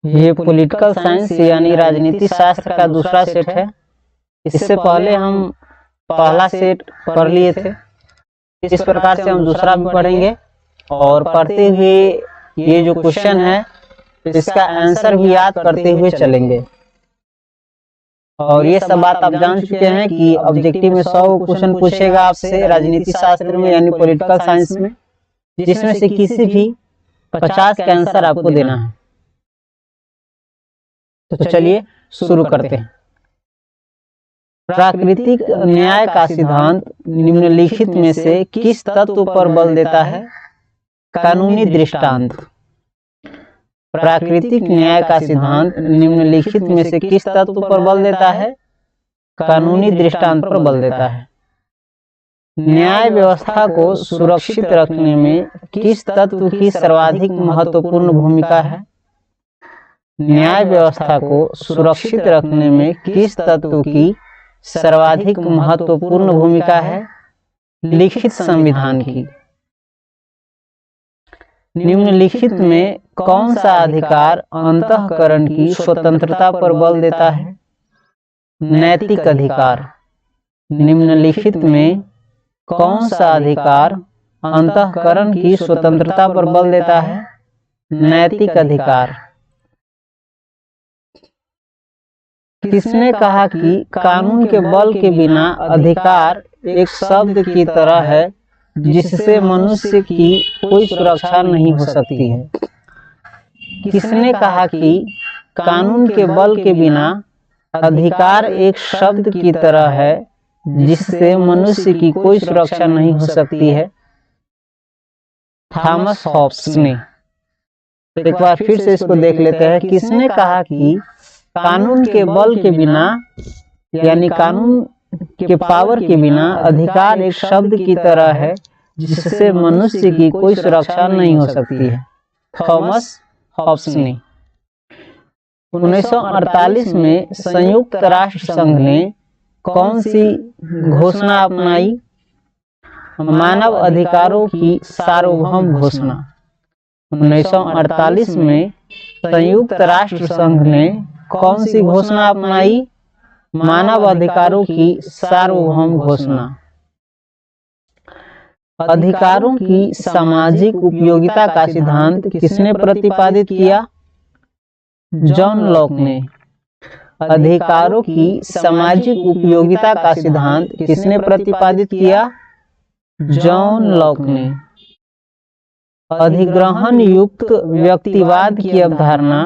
ये political science यानी राजनीति शास्त्र का दूसरा सेट है। इससे पहले हम पहला सेट पढ़ लिए थे। इस प्रकार से हम दूसरा भी पढ़ेंगे और पढ़ते हुए ये जो क्वेश्चन है इसका आंसर भी याद करते हुए चलेंगे। और ये सब बात आप जान चुके हैं कि ऑब्जेक्टिव में 100 क्वेश्चन पूछेगा आपसे राजनीति शास्त्र में यानी पॉलिटिकल साइंस में, जिसमें से किसी भी 50 का आंसर आपको देना है। तो चलिए शुरू करते हैं। प्राकृतिक न्याय का सिद्धांत निम्नलिखित में से किस तत्व पर बल देता है? कानूनी दृष्टांत। प्राकृतिक न्याय का सिद्धांत निम्नलिखित में से किस तत्व पर बल देता है? कानूनी दृष्टांत पर बल देता है। न्याय व्यवस्था को सुरक्षित रखने में किस तत्व की सर्वाधिक महत्वपूर्ण भूमिका है? न्याय व्यवस्था को सुरक्षित रखने में किस तत्व की सर्वाधिक महत्वपूर्ण भूमिका है? लिखित संविधान की। निम्नलिखित में कौन सा अधिकार अंतःकरण की स्वतंत्रता पर बल देता है? नैतिक अधिकार। निम्नलिखित में कौन सा अधिकार अंतःकरण की स्वतंत्रता पर बल देता है? नैतिक अधिकार। किसने कहा कि कानून के बल के बिना अधिकार एक शब्द की तरह है जिससे मनुष्य की कोई सुरक्षा नहीं हो सकती है? किसने कहा कि कानून के बल के बिना अधिकार एक शब्द की तरह है जिससे मनुष्य की कोई सुरक्षा नहीं हो सकती है? थॉमस हॉब्स ने। एक बार फिर से इसको देख लेते हैं। किसने कहा कि कानून के बल के बिना यानी कानून के पावर के बिना अधिकार एक शब्द की तरह है जिससे मनुष्य की कोई सुरक्षा नहीं हो सकती है? थॉमस हॉब्स ने। 1948 में संयुक्त राष्ट्र संघ ने कौन सी घोषणा अपनाई? मानव अधिकारों की सार्वभौम घोषणा। 1948 में संयुक्त राष्ट्र संघ ने कौन सी घोषणा अपनाई? मानव अधिकारों की सार्वभौम घोषणा। अधिकारों की सामाजिक उपयोगिता का सिद्धांत किसने प्रतिपादित किया? जॉन लॉक ने। अधिकारों की सामाजिक उपयोगिता का सिद्धांत किसने प्रतिपादित किया? जॉन लॉक ने। अधिग्रहण युक्त व्यक्तिवाद की अवधारणा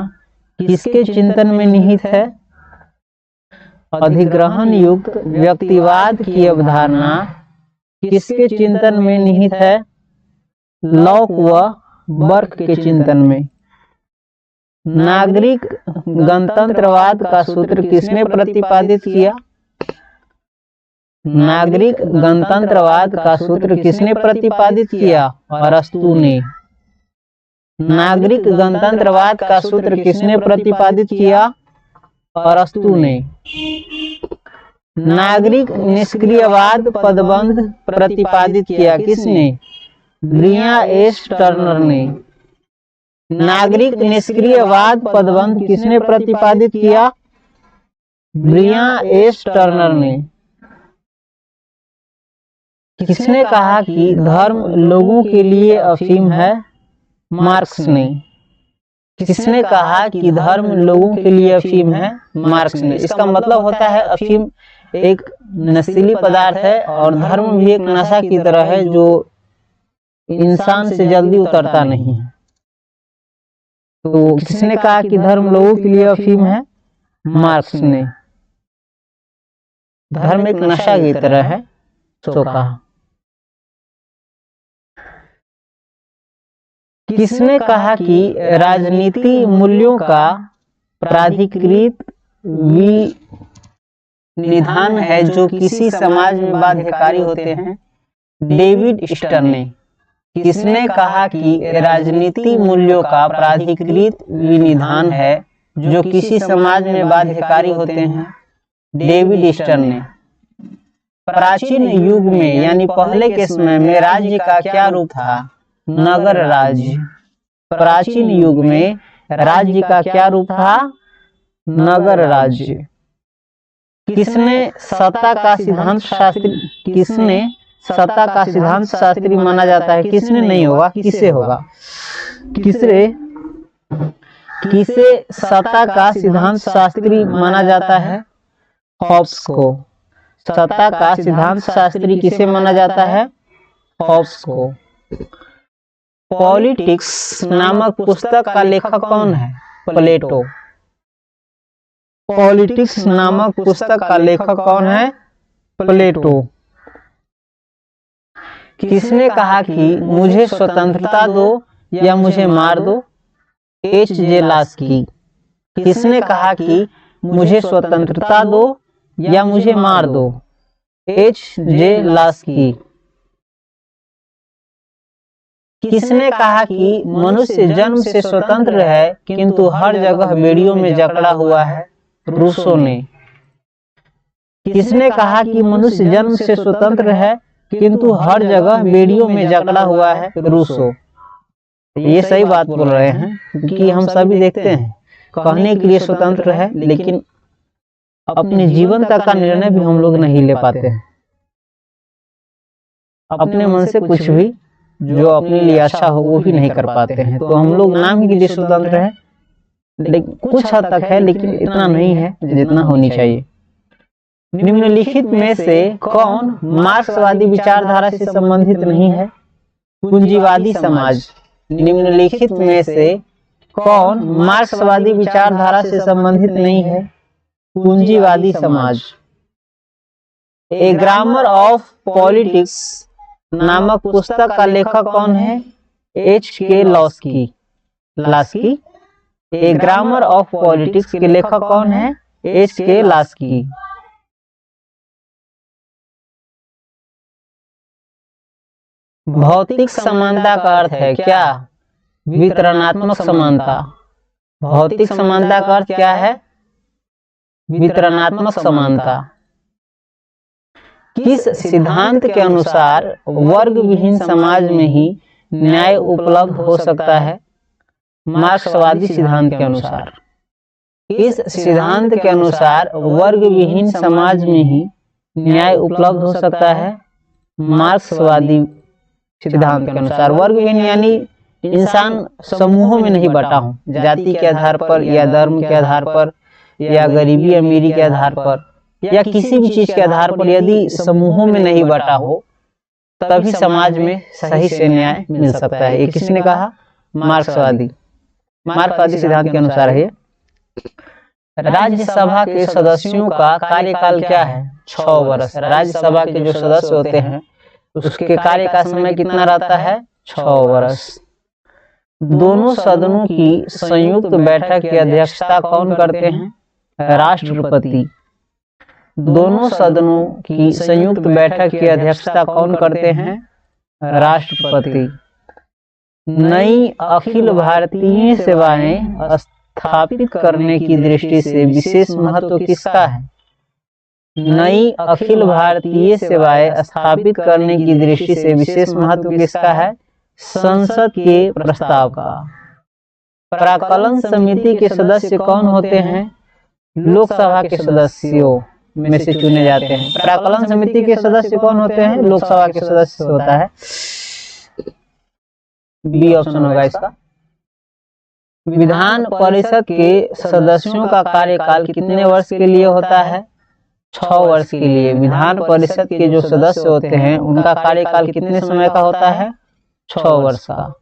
किसके चिंतन में निहित है? अधिग्रहण युक्त व्यक्तिवाद की अवधारणा किसके चिंतन में निहित है? लॉक व बर्क के चिंतन में। नागरिक गणतंत्रवाद का सूत्र किसने प्रतिपादित किया? नागरिक गणतंत्रवाद का सूत्र किसने प्रतिपादित किया? अरस्तू ने। नागरिक गणतंत्रवाद का सूत्र किसने प्रतिपादित किया? अरस्तू ने। नागरिक निष्क्रियवाद पदबंध प्रतिपादित किया किसने? ब्रियान एस टर्नर ने। नागरिक निष्क्रियवाद पदबंध किसने प्रतिपादित किया? ब्रियान एस टर्नर ने। किसने कहा कि धर्म लोगों के लिए अफीम है? मार्क्स ने। किसने कहा कि धर्म लोगों के लिए अफीम है? मार्क्स ने। इसका मतलब होता है अफीम एक नशीली पदार्थ है और धर्म भी एक नशा की तरह है जो इंसान से जल्दी उतरता नहीं है। तो किसने कहा कि धर्म लोगों के लिए अफीम है? मार्क्स ने। धर्म एक नशा की तरह है तो कहा। किसने कहा कि राजनीति मूल्यों का प्राधिकृत विनिधान है जो किसी समाज में बाध्यकारी होते हैं? डेविड स्टर्न ने। किसने कहा कि राजनीति मूल्यों का प्राधिकृत विनिधान है जो किसी समाज में बाध्यकारी होते हैं? डेविड स्टर्न ने। प्राचीन युग में यानी पहले के समय में राज्य का क्या रूप था? नगर राज्य। प्राचीन युग में राज्य का क्या रूप था? नगर राज्य। किसने सत्ता का सिद्धांत शास्त्री माना जाता है? किसने नहीं होगा, किसे होगा? किसे सत्ता का सिद्धांत शास्त्री माना जाता है? हॉब्स को। सत्ता का सिद्धांत शास्त्री किसे माना जाता है? हॉब्स को। पॉलिटिक्स नामक पुस्तक का लेखक कौन है? प्लेटो। पॉलिटिक्स नामक पुस्तक का लेखक कौन है? प्लेटो। किसने कहा कि मुझे स्वतंत्रता दो या मुझे मार दो? H.J. लास्की। किसने कहा कि मुझे स्वतंत्रता दो या मुझे मार दो? H.J. लास्की। किसने कहा कि मनुष्य जन्म से स्वतंत्र है किंतु हर जगह बेड़ियों में जकड़ा हुआ है? रूसो ने। किसने कहा कि मनुष्य जन्म से स्वतंत्र है किंतु हर जगह बेड़ियों में जकड़ा हुआ है? रूसो। ये सही बात बोल रहे हैं, क्योंकि हम सभी देखते हैं कहने के लिए स्वतंत्र है, लेकिन अपने जीवन तक का निर्णय भी हम लोग नहीं ले पाते हैं। अपने मन से कुछ भी जो अपने लिए अच्छा हो वो भी नहीं कर पाते हैं। तो हम लोग नाम के लिए स्वतंत्र है, लेकिन कुछ हद तक है, लेकिन इतना नहीं है जितना होनी चाहिए। निम्नलिखित में से कौन मार्क्सवादी विचारधारा से संबंधित नहीं है? पूंजीवादी समाज। निम्नलिखित में से कौन मार्क्सवादी विचारधारा से संबंधित नहीं है? पूंजीवादी समाज। ए ग्रामर ऑफ पॉलिटिक्स नामक पुस्तक का लेखक कौन है? H.K. Laski. A grammar of politics के लेखक कौन है? H.K. लास्की। भौतिक समानता का अर्थ है क्या? वितरणात्मक समानता। भौतिक समानता का अर्थ क्या है? वितरणात्मक समानता। किस सिद्धांत के अनुसार वर्ग विहीन समाज में ही न्याय उपलब्ध हो सकता है? मार्क्सवादी सिद्धांत के अनुसार। इस सिद्धांत के अनुसार वर्ग विहीन समाज में ही न्याय उपलब्ध हो सकता है? मार्क्सवादी सिद्धांत के अनुसार। वर्ग विहीन यानी इंसान समूहों में नहीं बटा हो, जाति के आधार पर या धर्म के आधार पर या गरीबी अमीरी के आधार पर या किसी भी चीज के आधार पर यदि समूहों में नहीं बटा हो तभी समाज में सही से न्याय मिल सकता है। ये किसने कहा? मार्क्सवादी सिद्धांत के अनुसार है। राज्यसभा के सदस्यों का कार्यकाल क्या है? 6 वर्ष। राज्यसभा के जो सदस्य होते हैं उसके कार्य का समय कितना रहता है? 6 वर्ष। दोनों सदनों की संयुक्त बैठक की अध्यक्षता कौन करते हैं? राष्ट्रपति। दोनों सदनों की संयुक्त बैठक की अध्यक्षता कौन करते हैं? राष्ट्रपति। नई अखिल भारतीय सेवाएं स्थापित करने की दृष्टि से विशेष महत्व किसका है? नई अखिल भारतीय सेवाएं स्थापित करने की दृष्टि से विशेष महत्व किसका है? संसद के प्रस्ताव का। प्राक्कलन समिति के सदस्य कौन होते हैं? लोकसभा के सदस्यों में से चुने जाते हैं। प्राक्कलन समिति के सदस्य कौन होते हैं? लोकसभा के सदस्य होता है। बी ऑप्शन होगा इसका। विधान परिषद के सदस्यों का कार्यकाल कितने वर्ष के लिए होता है? 6 वर्ष के लिए। विधान परिषद के जो सदस्य होते हैं उनका कार्यकाल कितने समय का होता है? 6 वर्ष का।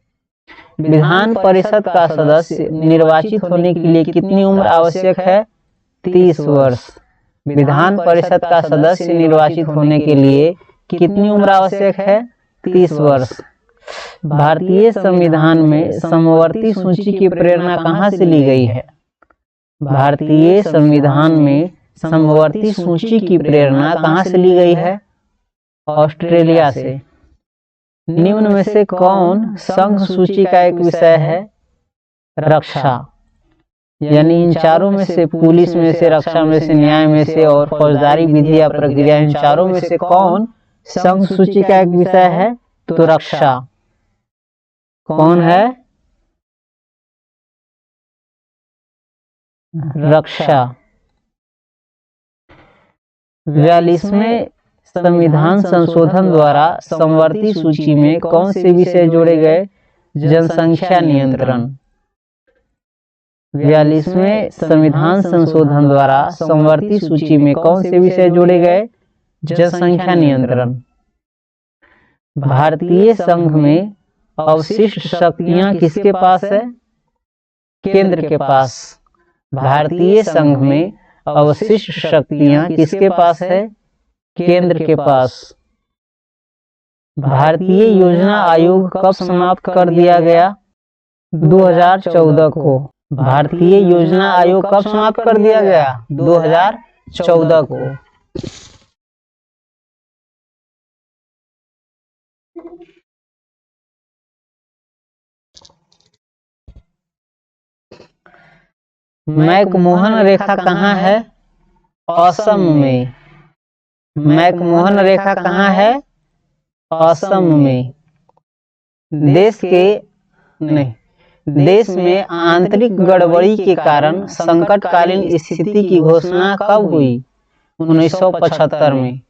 विधान परिषद का सदस्य निर्वाचित होने के लिए कितनी उम्र आवश्यक है? 30 वर्ष। विधान परिषद का सदस्य निर्वाचित होने के लिए कितनी उम्र आवश्यक है? 30 वर्ष। भारतीय संविधान में समवर्ती सूची की प्रेरणा कहाँ से ली गई है? भारतीय संविधान में समवर्ती सूची की प्रेरणा कहाँ से ली गई है? ऑस्ट्रेलिया से। निम्न में से कौन संघ सूची का एक विषय है? रक्षा। यानी इन चारों में से, पुलिस में से, रक्षा में से, न्याय में से और फौजदारी विधि या प्रक्रिया, इन चारों में से कौन संघ सूची का एक विषय है? तो रक्षा। कौन है? रक्षा। 42वें संविधान संशोधन द्वारा समवर्ती सूची में कौन से विषय जोड़े गए? जनसंख्या नियंत्रण। 42वें संविधान संशोधन द्वारा समवर्ती सूची में कौन से विषय जोड़े गए? जनसंख्या नियंत्रण। भारतीय संघ में अवशिष्ट शक्तियां किसके पास है? केंद्र के पास। भारतीय संघ में अवशिष्ट शक्तियां किसके पास है? केंद्र के पास। भारतीय योजना आयोग कब समाप्त कर दिया गया? 2014 को। भारतीय योजना आयोग कब समाप्त कर दिया गया? 2014 को। मैकमोहन रेखा कहाँ है? असम में। मैकमोहन रेखा कहाँ है? असम में। देश में आंतरिक गड़बड़ी के कारण संकटकालीन स्थिति की घोषणा कब हुई? 1975 में।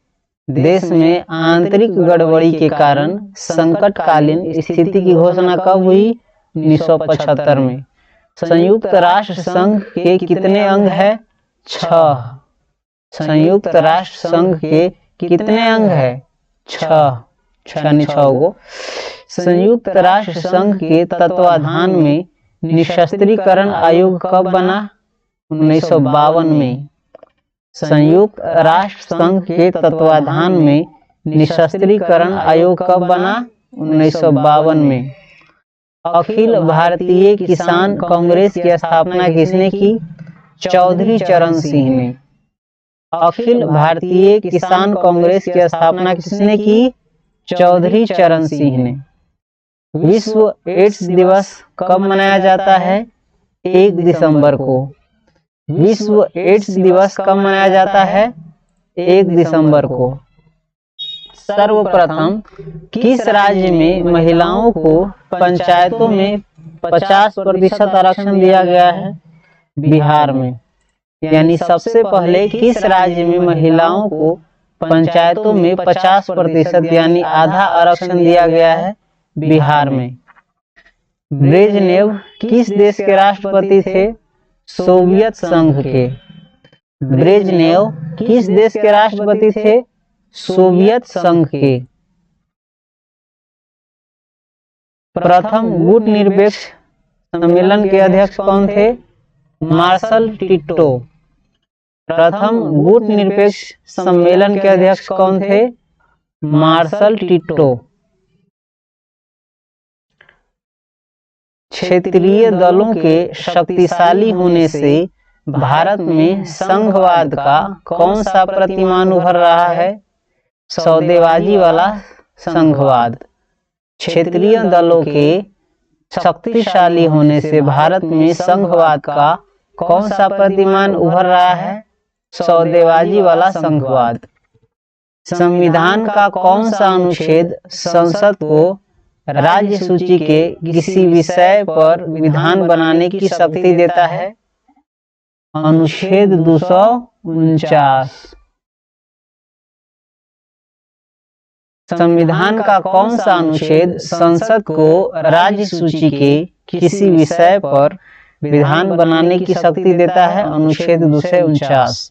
देश में आंतरिक गड़बड़ी के कारण संकटकालीन स्थिति की घोषणा कब हुई? 1975 में। संयुक्त राष्ट्र संघ के कितने अंग है? 6। संयुक्त राष्ट्र संघ के कितने अंग है? 6 गो। संयुक्त राष्ट्र संघ के तत्वाधान में निशस्त्रीकरण आयोग कब बना? 1952 में। संयुक्त राष्ट्र संघ के तत्वाधान में निशस्त्रीकरण आयोग कब बना? 1952 में। अखिल भारतीय किसान कांग्रेस की स्थापना किसने की? चौधरी चरण सिंह ने। अखिल भारतीय किसान कांग्रेस की स्थापना किसने की? चौधरी चरण सिंह ने। विश्व एड्स दिवस कब मनाया जाता है? 1 दिसंबर को। विश्व एड्स दिवस कब मनाया जाता है? 1 दिसंबर को। सर्वप्रथम किस राज्य में महिलाओं को पंचायतों में 50% आरक्षण दिया गया है? बिहार में। यानी सबसे पहले किस राज्य में महिलाओं को पंचायतों में 50% यानी आधा आरक्षण दिया गया है? बिहार में। ब्रेजनेव किस देश के राष्ट्रपति थे? सोवियत संघ के। ब्रेजनेव किस देश के राष्ट्रपति थे? सोवियत संघ के। प्रथम गुटनिरपेक्ष सम्मेलन के अध्यक्ष कौन थे? Marshal Tito. प्रथम गुटनिरपेक्ष सम्मेलन के अध्यक्ष कौन थे? Marshal Tito. क्षेत्रीय दलों के शक्तिशाली होने से भारत में संघवाद का कौन सा प्रतिमान उभर रहा है? सौदेबाजी वाला संघवाद। क्षेत्रीय दलों के शक्तिशाली होने से भारत में संघवाद का कौन सा प्रतिमान उभर रहा है? सौदेबाजी वाला संघवाद। संविधान का कौन सा अनुच्छेद संसद को राज्य सूची के किसी विषय पर विधान बनाने की शक्ति देता है? अनुच्छेद 249। संविधान का कौन सा अनुच्छेद संसद को राज्य सूची के किसी विषय पर विधान बनाने की शक्ति देता है? अनुच्छेद 249।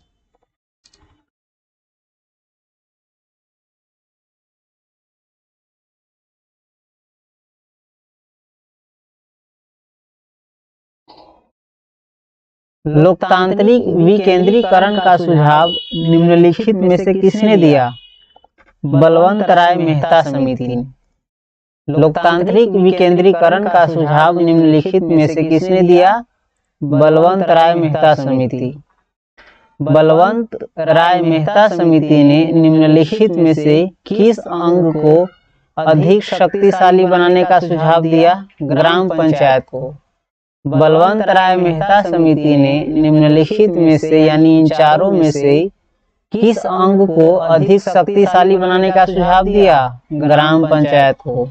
लोकतांत्रिक विकेंद्रीकरण का सुझाव निम्नलिखित में से किसने दिया? बलवंत राय मेहता समिति ने। लोकतांत्रिक विकेंद्रीकरण का सुझाव निम्नलिखित में से किसने दिया? बलवंत राय मेहता समिति। बलवंत राय मेहता समिति ने निम्नलिखित में से किस अंग को अधिक शक्तिशाली बनाने का सुझाव दिया? ग्राम पंचायत को। बलवंत राय मेहता समिति ने निम्नलिखित में से यानी इन चारों में से किस अंग को अधिक शक्तिशाली बनाने का सुझाव दिया? ग्राम पंचायत को।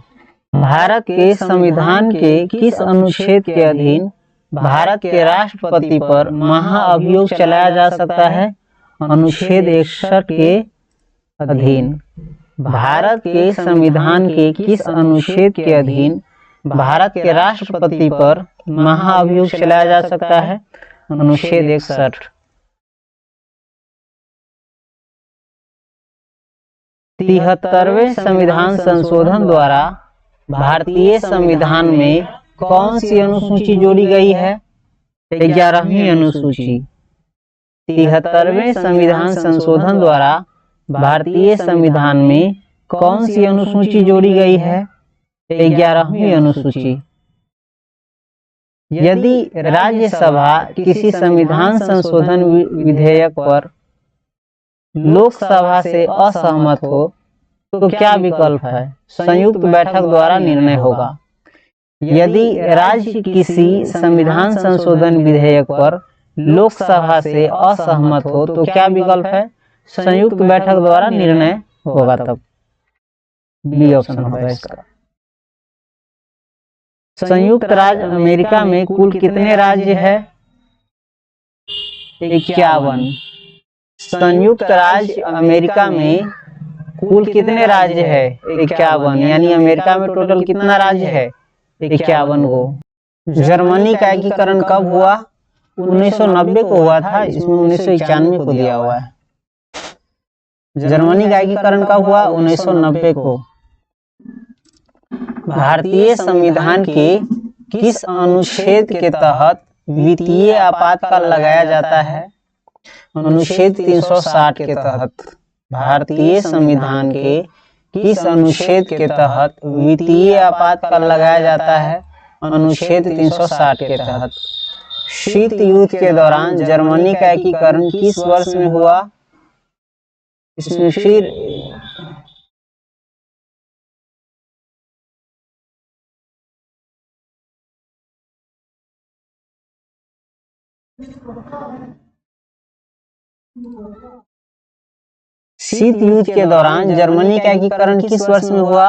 भारत के संविधान के किस अनुच्छेद के अधीन भारत के राष्ट्रपति पर महाअभियोग चलाया जा सकता है अनुच्छेद 61 के अधीन। भारत के संविधान के किस अनुच्छेद के अधीन भारत के राष्ट्रपति पर महाअभियोग चलाया जा सकता है? अनुच्छेद 61। 73वें संविधान संशोधन द्वारा भारतीय संविधान में कौन सी अनुसूची जोड़ी गई है? 11वीं अनुसूची। 73वें संविधान संशोधन द्वारा भारतीय संविधान में कौन सी अनुसूची जोड़ी गई है? 11वीं अनुसूची। यदि राज्यसभा किसी संविधान संशोधन विधेयक पर लोकसभा से असहमत हो तो क्या विकल्प है? संयुक्त बैठक द्वारा निर्णय होगा। यदि राज्य किसी संविधान संशोधन विधेयक पर लोकसभा से असहमत हो तो क्या विकल्प है? संयुक्त बैठक द्वारा निर्णय होगा। तब बी ऑप्शन होगा इसका। संयुक्त राज्य अमेरिका में कुल कितने राज्य है? 51। संयुक्त राज्य अमेरिका में कुल कितने राज्य है? 51। यानी अमेरिका में टोटल कितना राज्य है? 51 गो। जर्मनी का एकीकरण कब हुआ? 1990 को हुआ था। इसमें 1991 को दिया हुआ है। जर्मनी का एकीकरण कब हुआ? 1990 को। भारतीय संविधान के किस अनुच्छेद के तहत वित्तीय आपातकाल लगाया जाता है? अनुच्छेद 360 के तहत। भारतीय संविधान के किस अनुच्छेद के तहत वित्तीय आपातकाल लगाया जाता है? अनुच्छेद 360 के तहत। शीत युद्ध के दौरान जर्मनी का एकीकरण किस वर्ष में हुआ? इसमें फिर शीत युद्ध के दौरान जर्मनी का एकीकरण किस वर्ष में हुआ?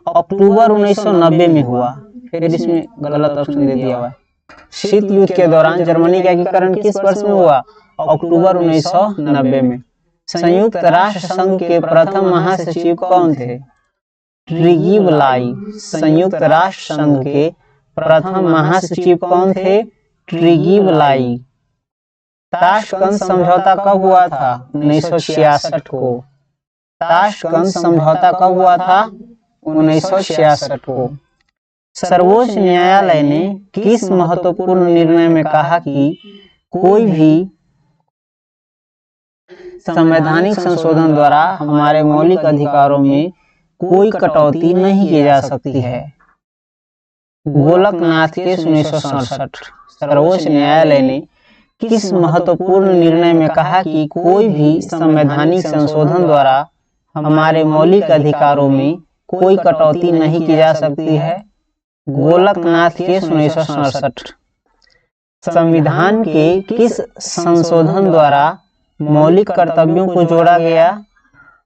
अक्टूबर 1990 में हुआ। फिर इसमें गलत ऑप्शन दे दिया हुआ है। शीत युद्ध के दौरान जर्मनी का एकीकरण किस वर्ष में हुआ? अक्टूबर 1990 में। संयुक्त राष्ट्र संघ के प्रथम महासचिव कौन थे? ट्रिगी ब्लाई। संयुक्त राष्ट्र संघ के प्रथम महासचिव कौन थे? ट्रिगी ब्लाई। ताशकंद समझौता कब हुआ था? 1966 को। ताशकंद समझौता कब हुआ था? 1966 को। सर्वोच्च न्यायालय ने किस महत्वपूर्ण निर्णय में कहा कि कोई भी संवैधानिक संशोधन द्वारा हमारे मौलिक अधिकारों में कोई कटौती नहीं की जा सकती है? गोलकनाथ केस 1967। सर्वोच्च न्यायालय ने किस महत्वपूर्ण निर्णय में कहा कि कोई भी संवैधानिक संशोधन द्वारा हमारे मौलिक अधिकारों में कोई कटौती नहीं की जा सकती है? गोलकनाथ केस 1967। संविधान के किस संशोधन द्वारा मौलिक कर्तव्यों को जोड़ा गया?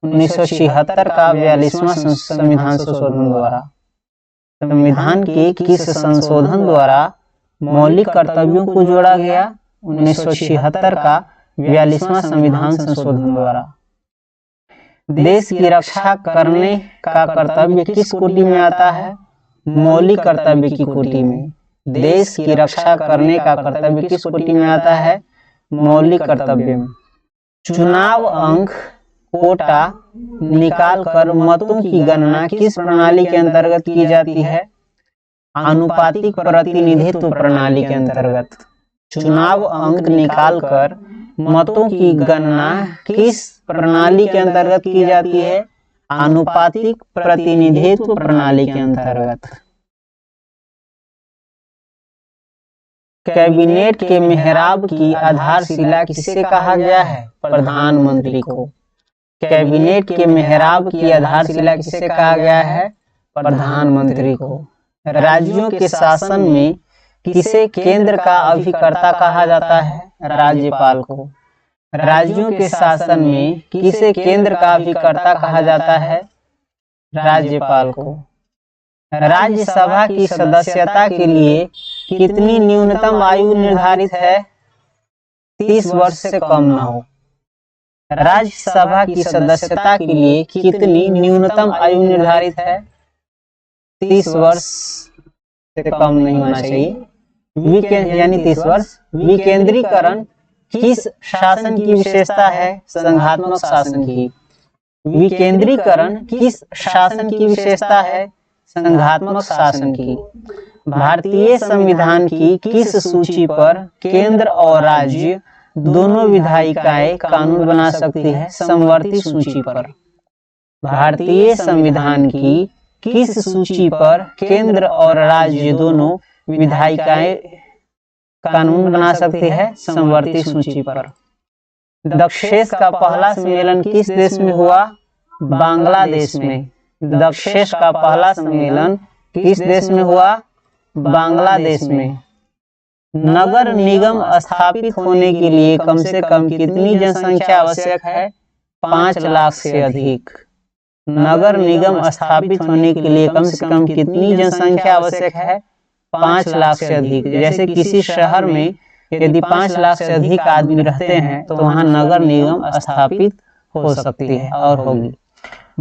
1976 का 42वां संविधान संशोधन द्वारा। संविधान के किस संशोधन द्वारा मौलिक कर्तव्यों को जोड़ा गया? 1976 का 42वां संविधान संशोधन द्वारा। देश की रक्षा करने का कर्तव्य किस कोटि में आता है? मौलिक कर्तव्य की कोटि में। देश की रक्षा करने का कर्तव्य किस कोटि में आता है? मौलिक कर्तव्य में। चुनाव अंक कोटा निकालकर मतों की गणना किस प्रणाली के अंतर्गत की जाती है? आनुपातिक प्रतिनिधित्व प्रणाली के अंतर्गत। चुनाव अंक निकालकर मतों की गणना किस प्रणाली के अंतर्गत की जाती है? आनुपातिक प्रतिनिधित्व प्रणाली के अंतर्गत। कैबिनेट के मेहराब की आधारशिला किसे कहा गया है? प्रधानमंत्री को। कैबिनेट के मेहराब की आधारशिला किसे कहा गया है? प्रधानमंत्री को। राज्यों के शासन में किसे केंद्र का अभिकर्ता कहा जाता है? राज्यपाल को। राज्यों के शासन में किसे केंद्र का अभिकर्ता कहा जाता है? राज्यपाल को। राज्यसभा की सदस्यता के लिए कितनी न्यूनतम आयु निर्धारित है 30 वर्ष से कम न हो। राज्यसभा की सदस्यता के लिए कितनी न्यूनतम आयु निर्धारित है 30 वर्ष से कम नहीं होना चाहिए, यानी 30 वर्ष। विकेंद्रीकरण किस शासन की विशेषता है संघात्मक शासन की। विकेंद्रीकरण किस शासन की विशेषता है संघात्मक शासन की। भारतीय संविधान की किस सूची पर केंद्र और राज्य दोनों विधायिकाएं कानून बना सकती है समवर्ती सूची पर। भारतीय संविधान की किस सूची पर केंद्र और राज्य दोनों विधायिकाएं कानून बना सकती है समवर्ती सूची पर। दक्षेस का पहला सम्मेलन किस देश में हुआ बांग्लादेश में। दक्षेस का पहला सम्मेलन किस देश में हुआ बांग्लादेश में। नगर निगम स्थापित होने के लिए कम से कम कितनी जनसंख्या आवश्यक है 5 लाख से अधिक। नगर निगम स्थापित होने के लिए कम से कम कितनी जनसंख्या आवश्यक है 5 लाख से अधिक। जैसे किसी शहर में यदि 5 लाख से अधिक आदमी रहते हैं तो वहां नगर निगम स्थापित हो सकती है और होगी।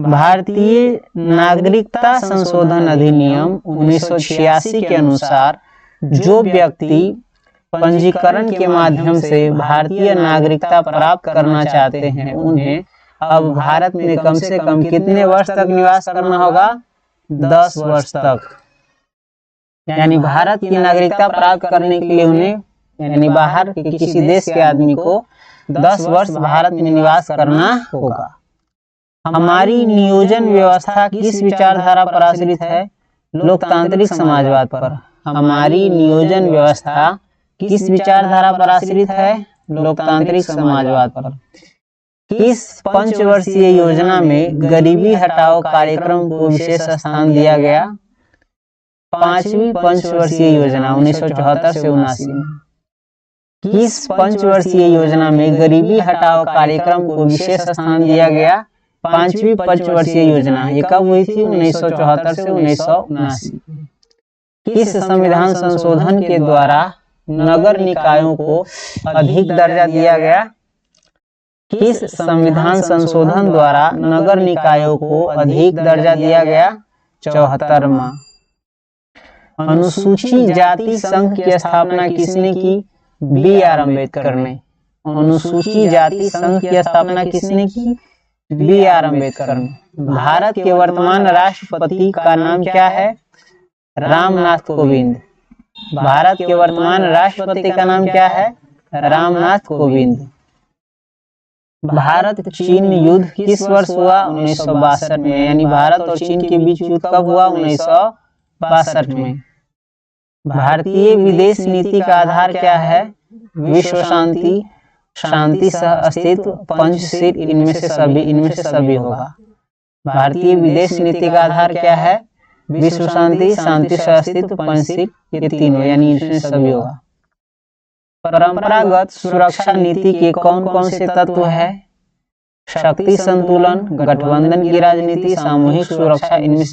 भारतीय नागरिकता संशोधन अधिनियम 1986 के अनुसार जो व्यक्ति पंजीकरण के माध्यम से भारतीय नागरिकता प्राप्त करना चाहते हैं उन्हें अब भारत में कम से कम कितने वर्ष तक निवास करना होगा 10 वर्ष तक। यानी भारत की नागरिकता प्राप्त करने के लिए उन्हें यानी बाहर के किसी देश के आदमी को 10 वर्ष भारत में निवास करना होगा। हमारी नियोजन व्यवस्था किस विचारधारा पर आश्रित है लोकतांत्रिक समाजवाद पर। हमारी नियोजन व्यवस्था किस विचारधारा पर आश्रित है लोकतांत्रिक समाजवाद पर। किस पंचवर्षीय योजना में गरीबी हटाओ कार्यक्रम को विशेष स्थान दिया गया 5वीं पंचवर्षीय योजना 1974 से 79 में। किस पंचवर्षीय योजना में गरीबी हटाओ कार्यक्रम को विशेष स्थान दिया गया 5वीं पंचवर्षीय योजना। ये कब हुई थी 1974 से 1979। किस संविधान संशोधन के द्वारा नगर निकायों को अधिक दर्जा दिया गया। किस संविधान संशोधन द्वारा नगर निकायों को अधिक दर्जा दिया गया 74वां। अनुसूचित जाति संघ की स्थापना किसने की B.R. अम्बेडकर ने। अनुसूचित जाति संघ की स्थापना किसने की B.R. अम्बेडकर ने। भारत के वर्तमान राष्ट्रपति का नाम क्या है रामनाथ कोविंद। भारत के वर्तमान राष्ट्रपति का नाम क्या है रामनाथ कोविंद। भारत चीन युद्ध किस वर्ष हुआ 1962 में। यानी भारत और चीन के बीच युद्ध कब हुआ 1962 में। भारतीय विदेश नीति का आधार क्या है विश्व शांति, शांति सह अस्तित्व, पंचशील, इनमें से सभी होगा। भारतीय विदेश नीति का आधार क्या है विश्व शांति, शांति सह अस्तित्व, पंचशील, ये तीनों यानी इनमें सभी होगा। परंपरागत सुरक्षा नीति के कौन कौन से तत्व है शक्ति संतुलन, गठबंधन की राजनीति, सामूहिक सुरक्षा, इनमें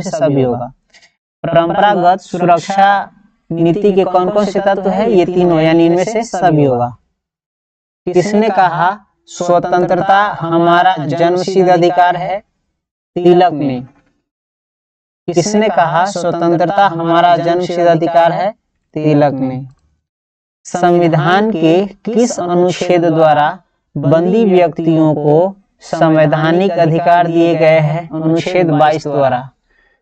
से सभी होगा। परंपरागत सुरक्षा नीति के कौन कौन से तत्व है ये तीनों यानी इनमें से सभी होगा। किसने कहा स्वतंत्रता हमारा जन्मसिद्ध अधिकार है तिलक ने। किसने कहा स्वतंत्रता हमारा जन्मसिद्ध अधिकार है तिलक ने। संविधान के किस अनुच्छेद द्वारा बंदी व्यक्तियों को संवैधानिक अधिकार दिए गए हैं अनुच्छेद 22 द्वारा।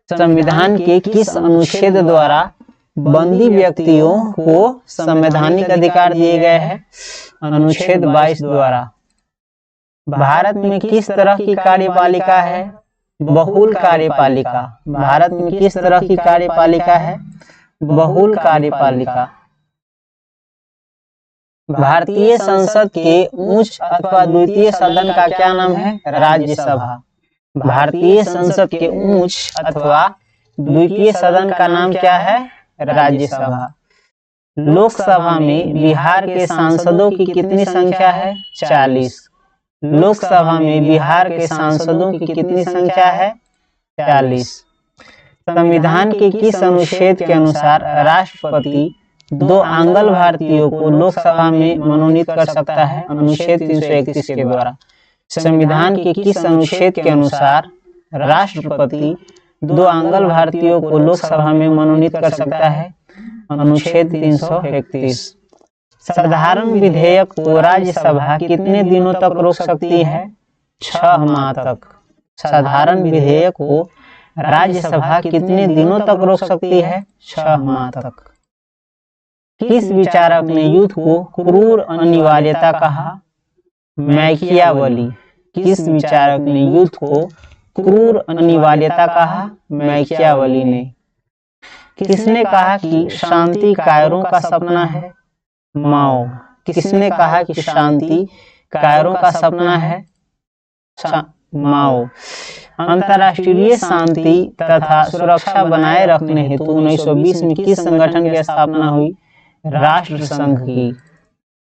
संविधान के किस अनुच्छेद द्वारा बंदी व्यक्तियों को संवैधानिक अधिकार दिए गए हैं अनुच्छेद 22 द्वारा। भारत में किस तरह की कार्यपालिका है बहुल कार्यपालिका। भारत में किस तरह की कार्यपालिका है बहुल कार्यपालिका। भारतीय संसद के उच्च अथवा द्वितीय सदन का क्या नाम है राज्यसभा। भारतीय संसद के उच्च अथवा द्वितीय सदन का नाम क्या है राज्यसभा। लोकसभा में बिहार के सांसदों की कितनी संख्या है 40। लोकसभा में बिहार के सांसदों की कितनी संख्या है 40। संविधान के किस अनुच्छेद के अनुसार राष्ट्रपति 2 आंग्ल भारतीयों को लोकसभा में मनोनीत कर सकता है? अनुच्छेद 331 के द्वारा। संविधान के किस अनुच्छेद के अनुसार राष्ट्रपति 2 आंग्ल भारतीयों को लोकसभा में मनोनीत कर सकता है? अनुच्छेद 331। साधारण विधेयक को राज्यसभा कितने दिनों तक रोक सकती है? 6 माह तक। साधारण विधेयक को राज्यसभा कितने दिनों तक रोक सकती है? 6 माह तक। किस विचारक ने युद्ध को क्रूर अनिवार्यता कहा? मैकियावली। किस विचारक ने युद्ध को क्रूर अनिवार्यता कहा? मैकियावली ने। किसने कहा कि शांति कायरों का सपना है? माओ। किसने कहा कि शांति कायरों का सपना है? माओ। अंतर्राष्ट्रीय शांति तथा सुरक्षा बनाए रखने हेतु 1920 में किस संगठन की स्थापना हुई? राष्ट्र संघ की।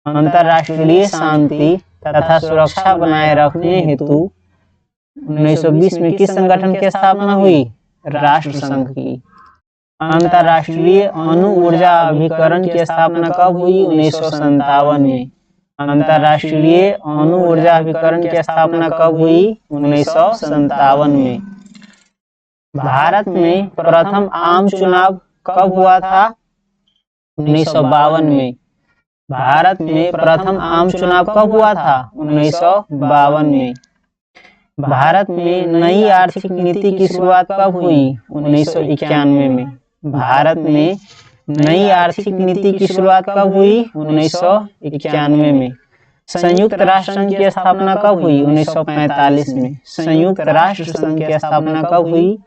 अंतर्राष्ट्रीय शांति तथा सुरक्षा बनाए रखने हेतु 1920 में किस संगठन की स्थापना हुई? राष्ट्र संघ की। अंतर्राष्ट्रीय अणु ऊर्जा अभिकरण की स्थापना कब हुई? 1957 में। अंतर्राष्ट्रीय अणु ऊर्जा अभिकरण की स्थापना कब हुई? 1957 में। भारत में प्रथम आम चुनाव कब हुआ था? 1952 में। भारत में प्रथम आम चुनाव कब हुआ था? 1952 में। भारत में नई आर्थिक नीति की शुरुआत कब हुई? 1991 में। भारत में नई आर्थिक नीति की शुरुआत कब हुई? 1991 में। संयुक्त राष्ट्र संघ की स्थापना कब हुई? 1945 में। संयुक्त राष्ट्र संघ की स्थापना कब हुई?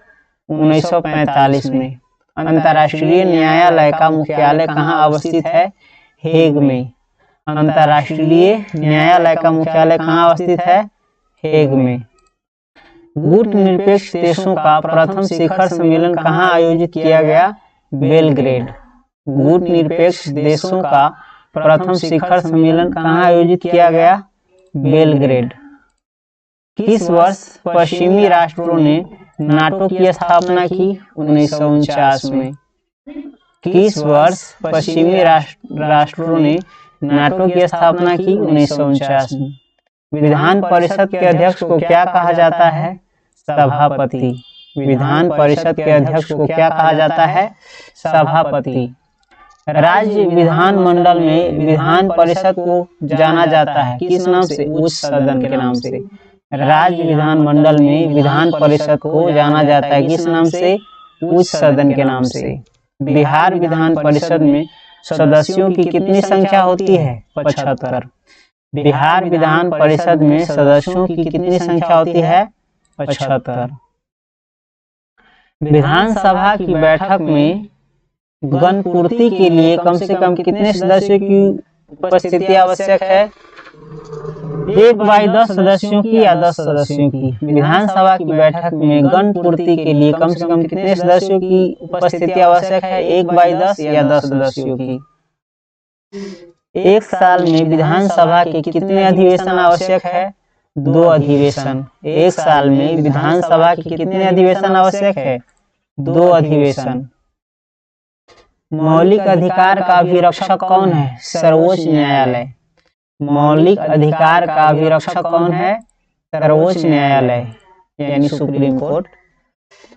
1945 में। अंतर्राष्ट्रीय न्यायालय का मुख्यालय कहाँ अवस्थित है? हेग में। अंतर्राष्ट्रीय न्यायालय का मुख्यालय कहाँ अवस्थित है? हेग में। गुटनिरपेक्ष देशों का प्रथम शिखर सम्मेलन कहाँ आयोजित किया गया? बेलग्रेड। गुटनिरपेक्ष देशों का प्रथम शिखर सम्मेलन कहाँ आयोजित किया गया? बेलग्रेड। किस वर्ष पश्चिमी राष्ट्रों ने नाटो की स्थापना की? 1949 में। किस वर्ष पश्चिमी राष्ट्रों ने नाटो की स्थापना की? 1949 में। विधान परिषद के अध्यक्ष को क्या कहा जाता है? सभापति। विधान परिषद के अध्यक्ष को क्या कहा जाता है? सभापति। राज्य विधानमंडल में विधान परिषद को जाना जाता है किस नाम से? उच्च सदन के नाम से। राज्य विधानमंडल में विधान परिषद को जाना जाता है किस नाम से? उच्च सदन के नाम से। बिहार विधान परिषद में सदस्यों की कितनी संख्या होती है? 75। बिहार विधान परिषद में सदस्यों की कितनी संख्या होती है? 75। विधानसभा की बैठक में गणपूर्ति के लिए कम से कम कितने सदस्यों की उपस्थिति आवश्यक है? 1/10 सदस्यों की या 10 सदस्यों की? विधानसभा की बैठक में गणपूर्ति के लिए कम से कम कितने सदस्यों की उपस्थिति आवश्यक है? 1/10 या 10 सदस्यों की? एक साल में विधानसभा के कितने अधिवेशन आवश्यक है? 2 अधिवेशन। एक साल में विधानसभा के कितने अधिवेशन आवश्यक है? 2 अधिवेशन। मौलिक अधिकार का अभिरक्षक कौन है? सर्वोच्च न्यायालय। मौलिक अधिकार का अभिरक्षक कौन है? सर्वोच्च न्यायालय यानी सुप्रीम कोर्ट।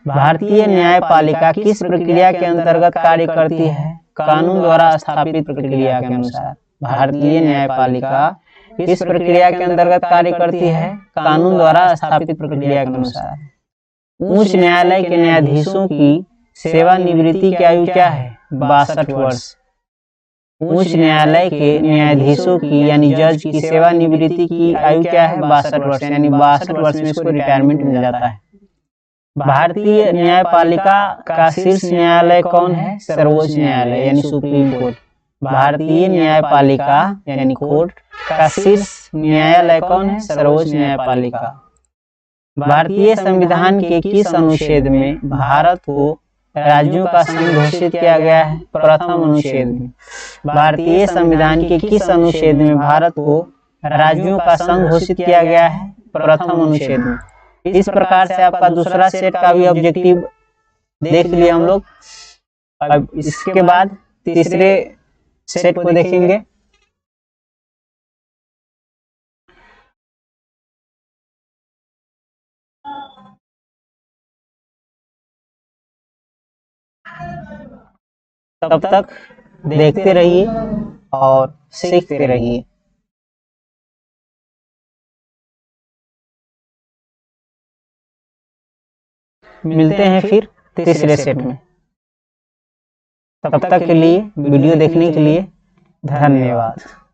भारतीय न्यायपालिका किस प्रक्रिया के अंतर्गत कार्य करती है? कानून द्वारा स्थापित प्रक्रिया के अनुसार। भारतीय न्यायपालिका किस प्रक्रिया के अंतर्गत कार्य करती है? कानून द्वारा स्थापित प्रक्रिया के अनुसार। उच्च न्यायालय के न्यायाधीशों की सेवानिवृत्ति की आयु क्या है? 62 वर्ष। उच्च न्यायालय के न्यायाधीशों की यानी जज की सेवानिवृत्ति की आयु क्या है? 62 वर्ष। यानी 62 वर्ष में इसको रिटायरमेंट मिल जाता है। भारतीय न्यायपालिका का शीर्ष न्यायालय कौन है? सर्वोच्च न्यायालय यानी सुप्रीम कोर्ट। भारतीय न्यायपालिका यानी कोर्ट का शीर्ष न्यायालय कौन है? सर्वोच्च न्यायपालिका। भारतीय संविधान के किस अनुच्छेद में भारत को राज्यों का संघ घोषित किया गया है? प्रथम अनुच्छेद में। भारतीय संविधान के किस अनुच्छेद में भारत को राज्यों का संघ घोषित किया गया है? प्रथम अनुच्छेद में। इस प्रकार से आपका दूसरा सेट का भी ऑब्जेक्टिव देख लिए हम लोग। अब इसके बाद तीसरे सेट को देखेंगे। तब तक देखते रहिए और सीखते रहिए। मिलते हैं फिर तीसरे सेट में। तब तक के लिए वीडियो देखने के लिए धन्यवाद।